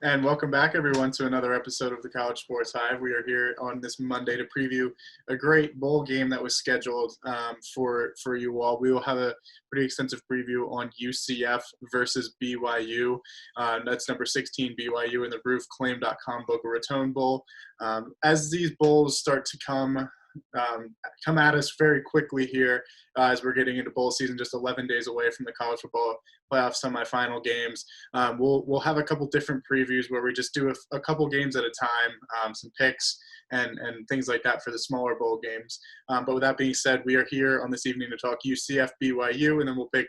And welcome back, everyone, to another episode of the College Sports Hive. We are here on this Monday to preview a great bowl game that was scheduled for you all. We will have a pretty extensive preview on UCF versus BYU. That's number 16 BYU in the roofclaim.com Boca Raton Bowl. As these bowls start to come at us very quickly here as we're getting into bowl season, just 11 days away from the college football playoff semifinal games. We'll have a couple different previews where we just do a couple games at a time, some picks and things like that for the smaller bowl games. But with that being said, we are here on this evening to talk UCF BYU, and then we'll pick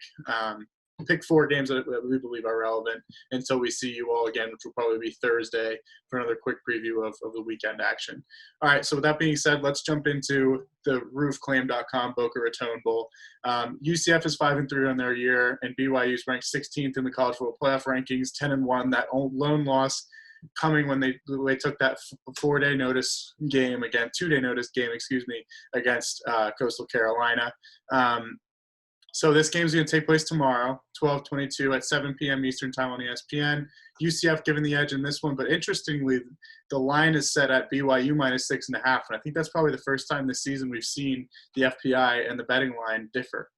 four games that we believe are relevant until we see you all again, which will probably be Thursday for another quick preview of the weekend action. All right, so with that being said, let's jump into the roofclaim.com Boca Raton Bowl. UCF is 5-3 on their year, and BYU is ranked 16th in the college football playoff rankings, 10-1. That lone loss coming when they took that 2-day notice game against Coastal Carolina. So this game is going to take place tomorrow, 12/22 at 7 p.m. Eastern time on ESPN. UCF given the edge in this one, but interestingly, the line is set at BYU -6.5, and I think that's probably the first time this season we've seen the FPI and the betting line differ.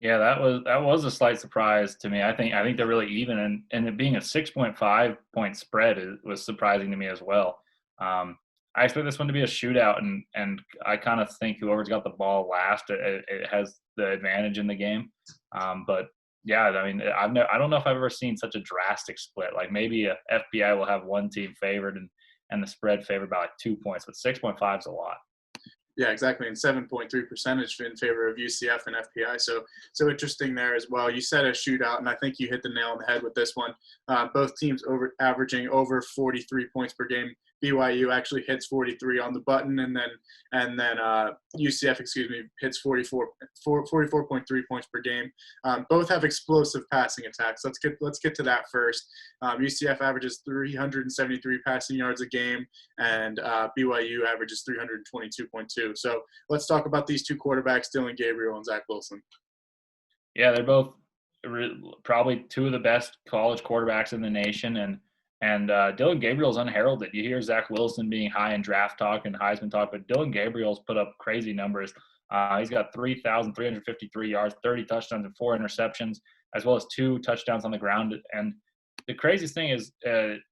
Yeah, that was a slight surprise to me. I think they're really even, and it being a 6.5 point spread was surprising to me as well. I expect this one to be a shootout, and I kind of think whoever's got the ball last, it has the advantage in the game. But yeah, I mean, I don't know if I've ever seen such a drastic split. Like maybe a FPI will have one team favored and the spread favored by like 2 points, but 6.5 is a lot. Yeah, exactly, and 7.3% in favor of UCF and FPI. So interesting there as well. You said a shootout, and I think you hit the nail on the head with this one. Both teams averaging over 43 points per game. BYU actually hits 43 on the button, and then UCF, hits 44.3 points per game. Both have explosive passing attacks. Let's get to that first. UCF averages 373 passing yards a game, and BYU averages 322.2. So let's talk about these two quarterbacks, Dillon Gabriel and Zach Wilson. Yeah, they're both probably two of the best college quarterbacks in the nation, and Dillon Gabriel's unheralded. You hear Zach Wilson being high in draft talk and Heisman talk, but Dillon Gabriel's put up crazy numbers. He's got 3,353 yards, 30 touchdowns, and 4 interceptions, as well as 2 touchdowns on the ground. And the craziest thing is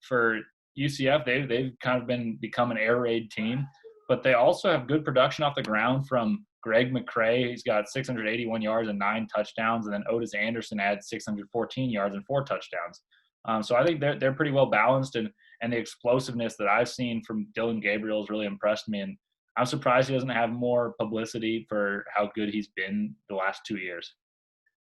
for UCF, they've kind of become an air raid team, but they also have good production off the ground from Greg McCrae. He's got 681 yards and 9 touchdowns, and then Otis Anderson adds 614 yards and 4 touchdowns. So I think they're pretty well balanced, and the explosiveness that I've seen from Dillon Gabriel has really impressed me. And I'm surprised he doesn't have more publicity for how good he's been the last 2 years.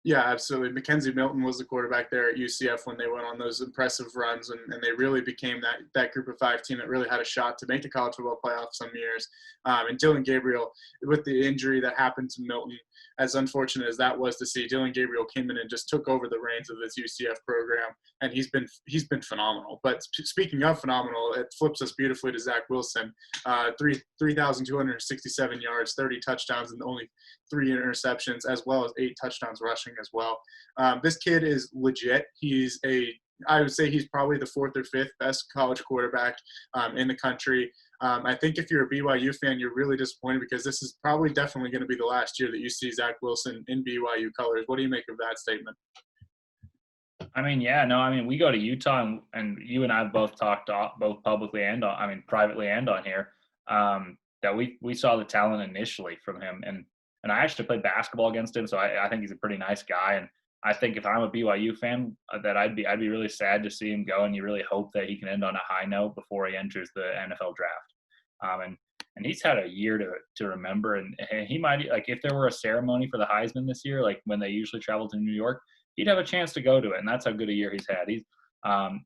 Yeah, absolutely. Mackenzie Milton was the quarterback there at UCF when they went on those impressive runs, and they really became that group of 5 team that really had a shot to make the college football playoff some years. And Dillon Gabriel, with the injury that happened to Milton, as unfortunate as that was to see, Dillon Gabriel came in and just took over the reins of this UCF program, and he's been phenomenal. But speaking of phenomenal, it flips us beautifully to Zach Wilson. 3,267 yards, 30 touchdowns, and only 3 interceptions, as well as 8 touchdowns rushing as well. This kid is legit. I would say he's probably the 4th or 5th best college quarterback in the country. I think if you're a BYU fan, you're really disappointed because this is probably definitely going to be the last year that you see Zach Wilson in BYU colors. What do you make of that statement? I mean, we go to Utah, and you and I have both talked both publicly and privately and on here that we saw the talent initially from him, and I actually played basketball against him, so I think he's a pretty nice guy. And I think if I'm a BYU fan, that I'd be really sad to see him go, and you really hope that he can end on a high note before he enters the NFL draft. And he's had a year to remember, and he might, like, if there were a ceremony for the Heisman this year, like when they usually travel to New York, he'd have a chance to go to it, and that's how good a year he's had.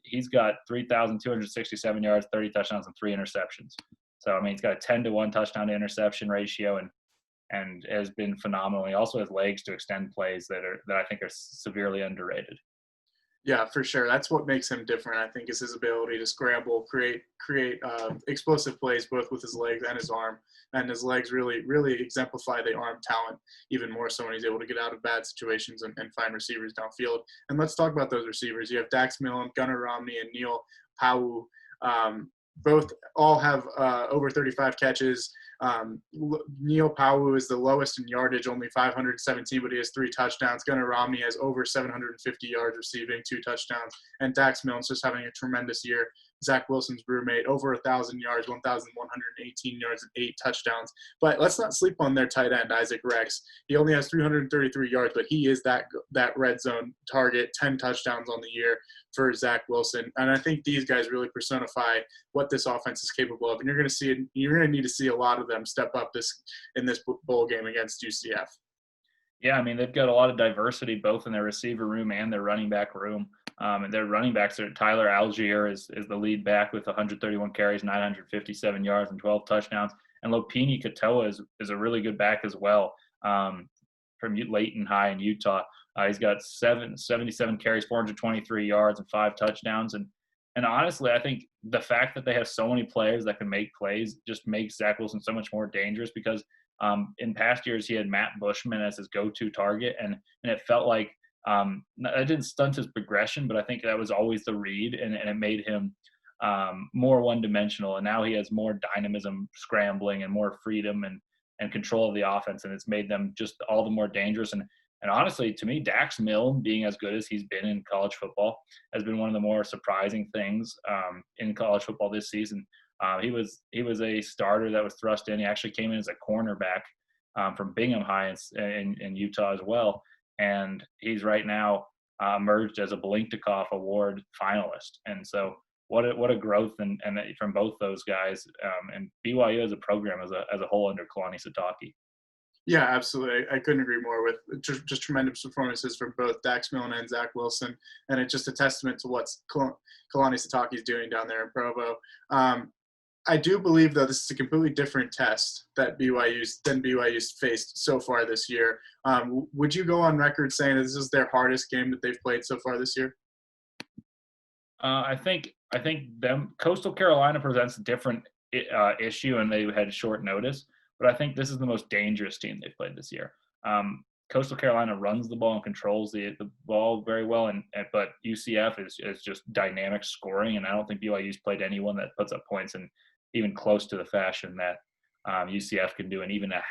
He's got 3,267 yards, 30 touchdowns, and 3 interceptions. So I mean, he's got a 10-to-1 touchdown to interception ratio, and has been phenomenal. He also has legs to extend plays that I think are severely underrated. Yeah, for sure. That's what makes him different, I think, is his ability to scramble, create explosive plays both with his legs and his arm. And his legs really exemplify the arm talent even more so when he's able to get out of bad situations and find receivers downfield. And let's talk about those receivers. You have Dax Milne, Gunnar Romney, and Neil Pau'u. Both all have over 35 catches. Neil Pau'u is the lowest in yardage, only 517, but he has 3 touchdowns. Gunnar Romney has over 750 yards receiving, 2 touchdowns. And Dax Milne's just having a tremendous year. Zach Wilson's roommate, over 1,000 yards, 1,118 yards, and 8 touchdowns. But let's not sleep on their tight end, Isaac Rex. He only has 333 yards, but he is that red zone target, 10 touchdowns on the year for Zach Wilson. And I think these guys really personify what this offense is capable of. And you're going to need to see a lot of them step up in this bowl game against UCF. Yeah, I mean, they've got a lot of diversity both in their receiver room and their running back room. And their running backs are Tyler Algier is the lead back with 131 carries, 957 yards, and 12 touchdowns. And Lopini Katoa is a really good back as well from Layton High in Utah. He's got 77 carries, 423 yards, and 5 touchdowns. And honestly, I think the fact that they have so many players that can make plays just makes Zach Wilson so much more dangerous because in past years he had Matt Bushman as his go-to target, and it felt like it didn't stunt his progression, but I think that was always the read, and it made him more one-dimensional. And now he has more dynamism, scrambling, and more freedom and control of the offense, and it's made them just all the more dangerous. And honestly, to me, Dax Milne being as good as he's been in college football has been one of the more surprising things in college football this season. He was a starter that was thrust in. He actually came in as a cornerback from Bingham High in Utah as well. And he's right now emerged as a Biletnikoff Award finalist. And so what a growth and from both those guys, and BYU as a program as a whole under Kalani Sitake. Yeah, absolutely. I couldn't agree more with just tremendous performances from both Dax Milne and Zach Wilson. And it's just a testament to what Kalani Sitake is doing down there in Provo. I do believe, though, this is a completely different test than BYU's faced so far this year. Would you go on record saying that this is their hardest game that they've played so far this year? I think Coastal Carolina presents a different issue, and they had short notice. But I think this is the most dangerous team they've played this year. Coastal Carolina runs the ball and controls the ball very well, but UCF is just dynamic scoring, and I don't think BYU's played anyone that puts up points in even close to the fashion that UCF can do in even a half.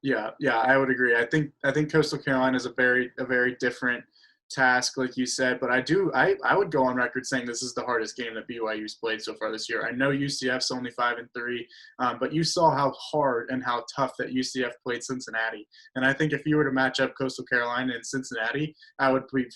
Yeah, I would agree. I think Coastal Carolina is a very different task, like you said, but I would go on record saying this is the hardest game that BYU's played so far this year. I know UCF's only 5-3, but you saw how hard and how tough that UCF played Cincinnati. And I think if you were to match up Coastal Carolina and Cincinnati, I would be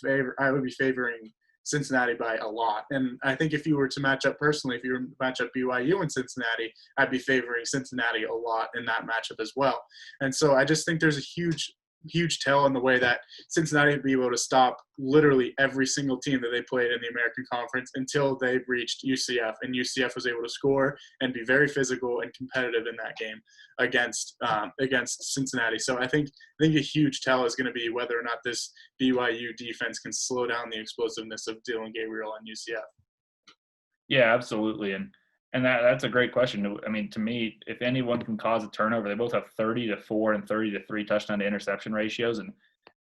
favoring Cincinnati by a lot. And I think if you were to match up BYU and Cincinnati, I'd be favoring Cincinnati a lot in that matchup as well. And so I just think there's a huge tell in the way that Cincinnati would be able to stop literally every single team that they played in the American Conference until they reached UCF, and UCF was able to score and be very physical and competitive in that game against Cincinnati. So I think a huge tell is going to be whether or not this BYU defense can slow down the explosiveness of Dillon Gabriel and UCF. Yeah, absolutely. And that's a great question. I mean, to me, if anyone can cause a turnover, they both have 30-4 and 30-3 touchdown to interception ratios. And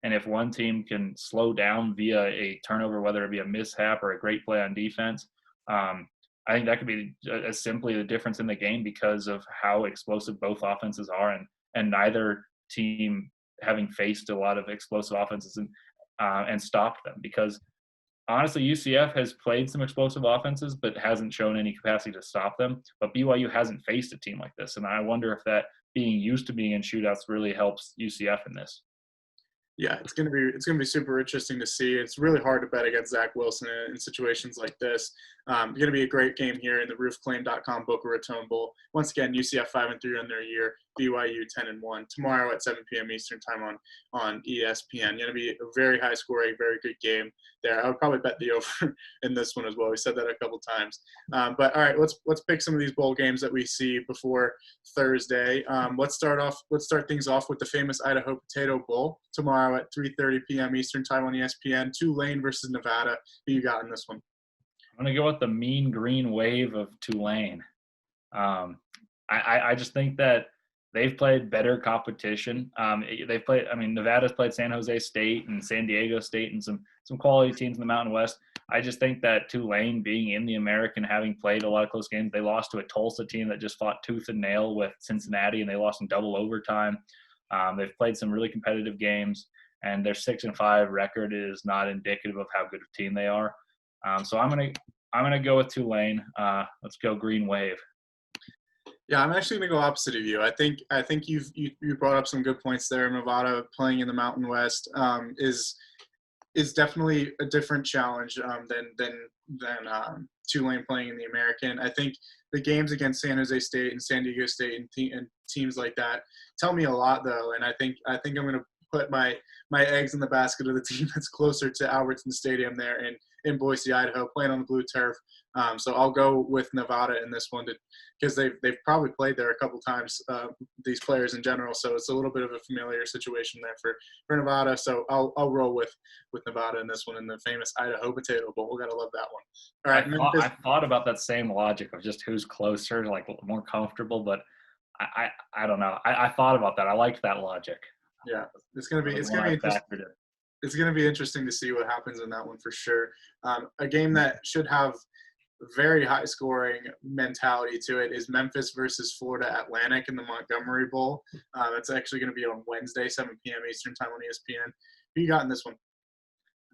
if one team can slow down via a turnover, whether it be a mishap or a great play on defense, I think that could be as simply the difference in the game because of how explosive both offenses are, and neither team having faced a lot of explosive offenses and stopped them. Because honestly, UCF has played some explosive offenses, but hasn't shown any capacity to stop them. But BYU hasn't faced a team like this, and I wonder if that being used to being in shootouts really helps UCF in this. Yeah, it's gonna be super interesting to see. It's really hard to bet against Zach Wilson in situations like this. It's gonna be a great game here in the roofclaim.com Boca Raton Bowl. Once again, UCF 5-3 on their year, BYU 10-1 tomorrow at 7 p.m. Eastern time on ESPN. Going to be a very high scoring, very good game there. I would probably bet the over in this one as well. We said that a couple times. But all right, let's pick some of these bowl games that we see before Thursday. Let's start things off with the famous Idaho Potato Bowl tomorrow at 3:30 p.m. Eastern time on ESPN. Tulane versus Nevada. Who you got in this one? I'm going to go with the mean green wave of Tulane. I just think that they've played better competition. Nevada's played San Jose State and San Diego State and some quality teams in the Mountain West. I just think that Tulane, being in the American, having played a lot of close games, they lost to a Tulsa team that just fought tooth and nail with Cincinnati, and they lost in double overtime. They've played some really competitive games, and their 6-5 record is not indicative of how good a team they are. So I'm gonna go with Tulane. Let's go Green Wave. Yeah, I'm actually going to go opposite of you. I think you brought up some good points there. Nevada playing in the Mountain West is definitely a different challenge than Tulane playing in the American. I think the games against San Jose State and San Diego State and teams like that tell me a lot, though. And I think I'm going to put my eggs in the basket of the team that's closer to Albertson Stadium there in Boise, Idaho, playing on the blue turf. So I'll go with Nevada in this one because they've probably played there a couple times, these players in general. So it's a little bit of a familiar situation there for Nevada. So I'll roll with Nevada in this one in the famous Idaho Potato Bowl. We gotta love that one. All right, I thought about that same logic of just who's closer, like more comfortable, but I don't know. I thought about that. I liked that logic. Yeah, it's gonna be interesting. It's going to be interesting to see what happens in that one for sure. A game that should have very high scoring mentality to it is Memphis versus Florida Atlantic in the Montgomery Bowl. It's actually going to be on Wednesday, 7 p.m. Eastern time on ESPN. Who you got in this one?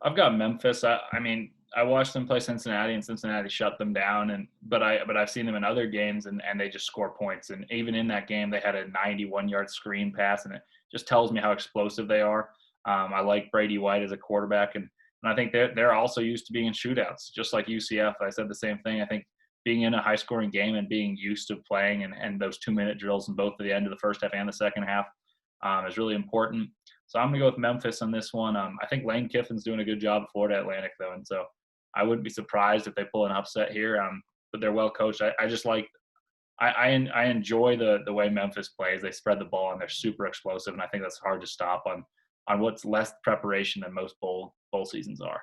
I've got Memphis. I watched them play Cincinnati, and Cincinnati shut them down. But I've seen them in other games, and they just score points. And even in that game, they had a 91-yard screen pass, and it just tells me how explosive they are. I like Brady White as a quarterback, and I think they're also used to being in shootouts, just like UCF. I said the same thing. I think being in a high-scoring game and being used to playing and those 2-minute drills in both at the end of the first half and the second half is really important. So I'm going to go with Memphis on this one. I think Lane Kiffin's doing a good job at Florida Atlantic, though, and so I wouldn't be surprised if they pull an upset here. But they're well coached. I just like I enjoy the way Memphis plays. They spread the ball, and they're super explosive, and I think that's hard to stop on what's less preparation than most bowl seasons are.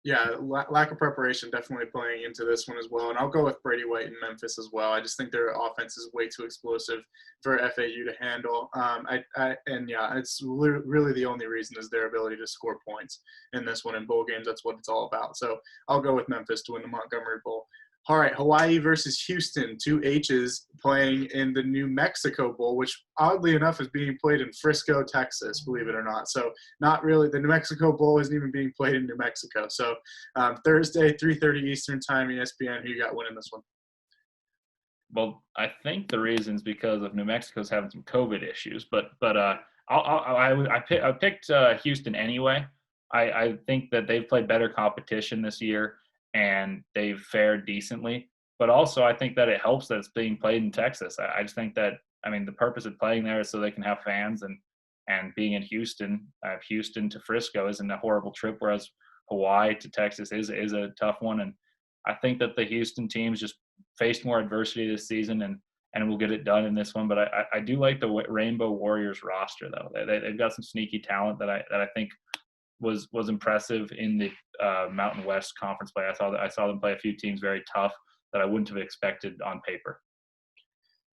Yeah, lack of preparation definitely playing into this one as well. And I'll go with Brady White in Memphis as well. I just think their offense is way too explosive for FAU to handle. It's really the only reason is their ability to score points in this one. In bowl games, that's what it's all about. So I'll go with Memphis to win the Montgomery Bowl. All right, Hawaii versus Houston, 2 H's playing in the New Mexico Bowl, which oddly enough is being played in Frisco, Texas, believe it or not. So not really – the New Mexico Bowl isn't even being played in New Mexico. So Thursday, 3:30 Eastern time, ESPN. Who you got winning this one? Well, I think the reason's because of New Mexico's having some COVID issues. But I picked Houston anyway. I think that they've played better competition this year, and they've fared decently. But also I think that it helps that it's being played in Texas. I just think that, the purpose of playing there is so they can have fans, and being in Houston, Houston to Frisco isn't a horrible trip, whereas Hawaii to Texas is a tough one. And I think that the Houston teams just faced more adversity this season and will get it done in this one. But I do like the Rainbow Warriors roster, though. They've got some sneaky talent that I think was impressive in the Mountain West Conference play. I saw them play a few teams very tough that I wouldn't have expected on paper.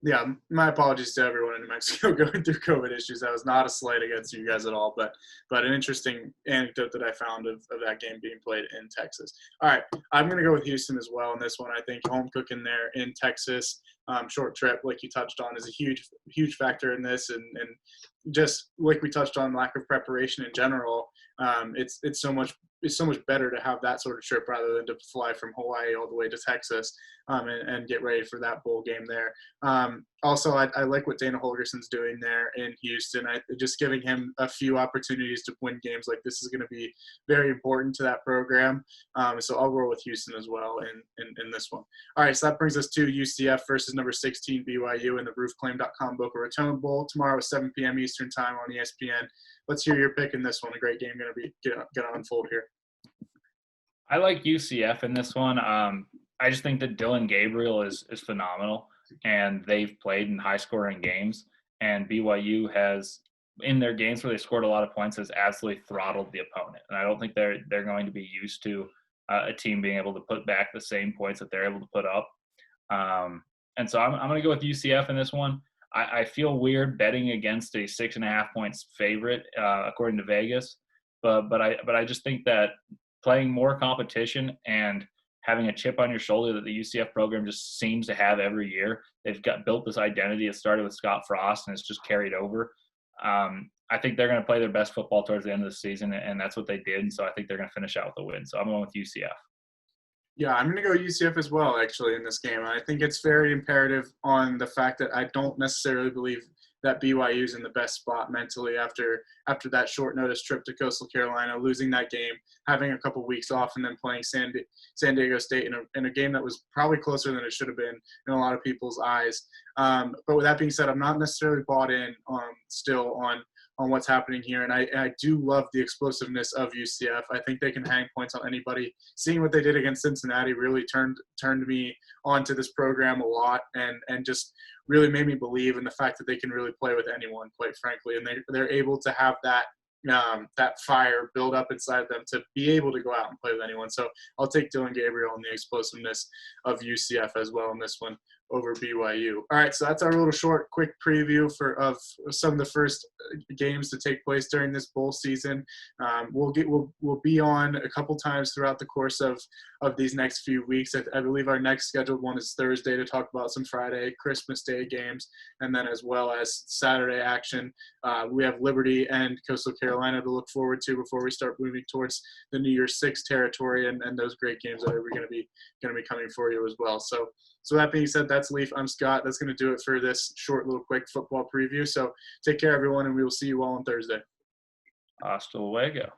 Yeah, my apologies to everyone in New Mexico going through COVID issues. That was not a slight against you guys at all, but an interesting anecdote that I found of that game being played in Texas. All right, I'm going to go with Houston as well in this one. I think home cooking there in Texas, short trip, like you touched on, is a huge factor in this, and just like we touched on, lack of preparation in general. It's so much better to have that sort of trip rather than to fly from Hawaii all the way to Texas and get ready for that bowl game there. Also, I like what Dana Holgerson's doing there in Houston. Just giving him a few opportunities to win games like this is going to be very important to that program. So I'll roll with Houston as well in this one. All right, so that brings us to UCF versus number 16 BYU in the roofclaim.com Boca Raton Bowl tomorrow at 7 p.m. Eastern time on ESPN. Let's hear your pick in this one. A great game going to be going to unfold here. I like UCF in this one. I just think that Dylan Gabriel is phenomenal, and they've played in high-scoring games. And BYU has, in their games where they scored a lot of points, has absolutely throttled the opponent. And I don't think they're going to be used to a team being able to put back the same points that they're able to put up. And so I'm going to go with UCF in this one. I feel weird betting against a 6.5 points favorite according to Vegas, but I just think that playing more competition and having a chip on your shoulder that the UCF program just seems to have every year. They've built this identity. It started with Scott Frost, and it's just carried over. I think they're going to play their best football towards the end of the season, and that's what they did. And so I think they're going to finish out with a win. So I'm going with UCF. Yeah, I'm going to go UCF as well, actually, in this game. I think it's very imperative on the fact that I don't necessarily believe that BYU is in the best spot mentally after that short notice trip to Coastal Carolina, losing that game, having a couple weeks off, and then playing San Diego State in a game that was probably closer than it should have been in a lot of people's eyes. But with that being said, I'm not necessarily bought in still on what's happening here. And I do love the explosiveness of UCF. I think they can hang points on anybody. Seeing what they did against Cincinnati really turned me onto this program a lot and just really made me believe in the fact that they can really play with anyone, quite frankly. And they're able to have that fire build up inside them to be able to go out and play with anyone. So I'll take Dylan Gabriel and the explosiveness of UCF as well in this one over BYU. All right, so that's our little short, quick preview of some of the first games to take place during this bowl season. We'll be on a couple times throughout the course of these next few weeks. I believe our next scheduled one is Thursday to talk about some Friday, Christmas Day games, and then as well as Saturday action. We have Liberty and Coastal Carolina to look forward to before we start moving towards the New Year's Six territory and those great games that are going to be coming for you as well. So that being said, that's Leif. I'm Scott. That's going to do it for this short little quick football preview. So take care, everyone, and we will see you all on Thursday. Hasta luego.